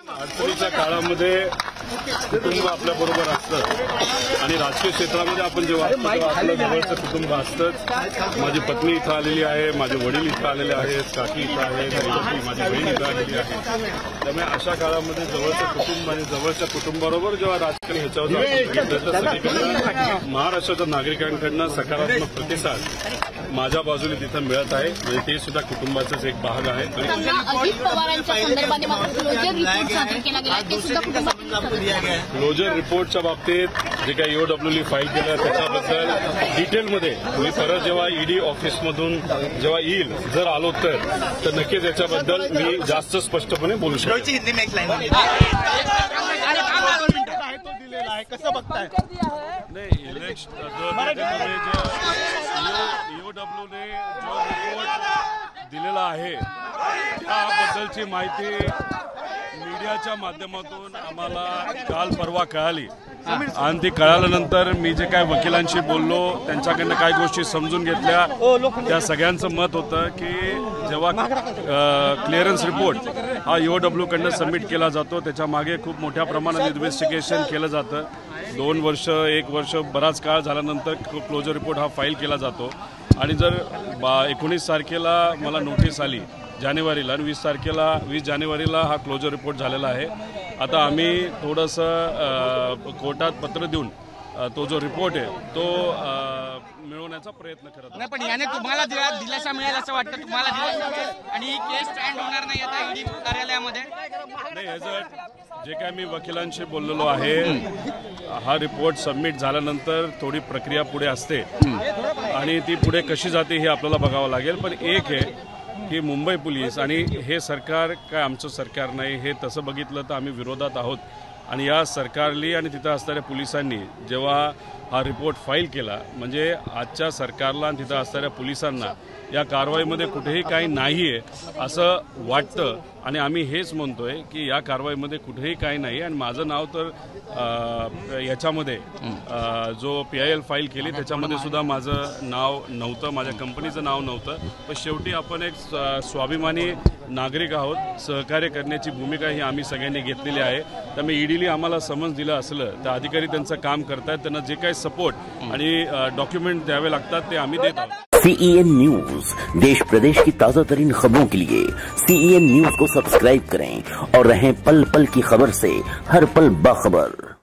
अडचणीच्या काळामध्ये कुटुंब आपल्या बरोबर असतं आणि राजकीय क्षेत्रामध्ये आपण जेव्हा आपलं जवळचं कुटुंब असतं. माझी पत्नी इथं आलेली आहे, माझे वडील इथं आलेले आहेत, काकी इथं आहे, माझी बहीण इथं आलेली आहे. त्यामुळे अशा काळामध्ये जवळचं कुटुंब आणि जवळच्या कुटुंबाबरोबर जेव्हा राजकीय ह्याच्यावर महाराष्ट्राच्या नागरिकांकडनं सकारात्मक प्रतिसाद माझ्या बाजूने तिथं मिळत आहे. म्हणजे ते सुद्धा कुटुंबाचाच एक भाग आहे. क्लोजर रिपोर्टच्या बाबतीत जे काही ईओडब्ल्यूने फाईल केलं त्याच्याबद्दल डिटेलमध्ये मी परत जेव्हा ईडी ऑफिसमधून जेव्हा येईल जर आलो तर नक्कीच याच्याबद्दल मी जास्त स्पष्टपणे बोलू शकतो. कसं बघताय? नाही, इलेक्शन ईओडब्ल्यूने जो रिपोर्ट दिलेला आहे त्याबद्दलची माहिती मीडियाच्या माध्यमातून आम्हाला काल परवा कळाली आणि ती कळाल्यानंतर मी जे काय वकिलांशी बोललो त्यांच्याकडनं काही गोष्टी समजून घेतल्या. त्या सगळ्यांचं मत होतं की जेव्हा क्लिअरन्स रिपोर्ट हा ईओडब्ल्यूकडनं सबमिट केला जातो त्याच्या मागे खूप मोठ्या प्रमाणात इन्व्हेस्टिगेशन केलं जातं. 2 वर्ष 1 वर्ष बराच काळ झाल्यानंतर क्लोजर रिपोर्ट हा फाईल केला जातो आणि जर 19 तारखेला मला नोटीस आली जानेवारीला आणि 20 जानेवारीला हा क्लोजर रिपोर्ट झालेला आहे. आता आम्ही थोडंसं कोर्टात पत्र देऊन तो जो रिपोर्ट आहे तो मिळवण्याचा प्रयत्न करत नाही. पण याने तुम्हाला दिलासा मिळेल असं वाटतं? तुम्हाला दिलासा आणि केस स्टँड होणार नाही आता ईडी कार्यालयामध्ये? नाही, ह्याचं जे काय मी वकिलांशी बोललेलो आहे हा रिपोर्ट सबमिट झाल्यानंतर थोडी प्रक्रिया पुढे असते आणि ती पुढे कशी जाते हे आपल्याला बघावं लागेल. पण एक आहे की मुंबई पोलीस आणि हे सरकार काय आमचं सरकार नाही, हे तसं बघितलं तर आम्ही विरोधात आहोत. आणि या सरकारली आणि तिथं असणाऱ्या पोलिसांनी जेव्हा हा रिपोर्ट फाईल केला म्हणजे आजच्या सरकारला आणि तिथं असणाऱ्या पोलिसांना या कारवाईमध्ये कुठेही काही नाही आहे असं वाटतं आणि आम्ही हेच म्हणतोय की या कारवाईमध्ये कुठेही काही नाही. आणि माझं नाव तर याच्यामध्ये जो PIL फाईल केली त्याच्यामध्ये सुद्धा माझं नाव नव्हतं, माझ्या कंपनीचं नाव नव्हतं. पण शेवटी आपण एक स्वाभिमानी नागरिक आहोत, सहकार्य करण्याची भूमिका ही आम्ही सगळ्यांनी घेतलेली आहे. त्यामुळे ईडीने आम्हाला समन्स दिलं असलं तर अधिकारी त्यांचं काम करतायत, त्यांना जे काही सपोर्ट आणि डॉक्युमेंट द्यावे लागतात ते आम्ही देत आहोत. CEN न्यूज, देश प्रदेश की ताजा तरीन खबरों के लिए CEN न्यूज को सब्सक्राइब करें और रहें पल पल की खबर से हर पल बाखबर।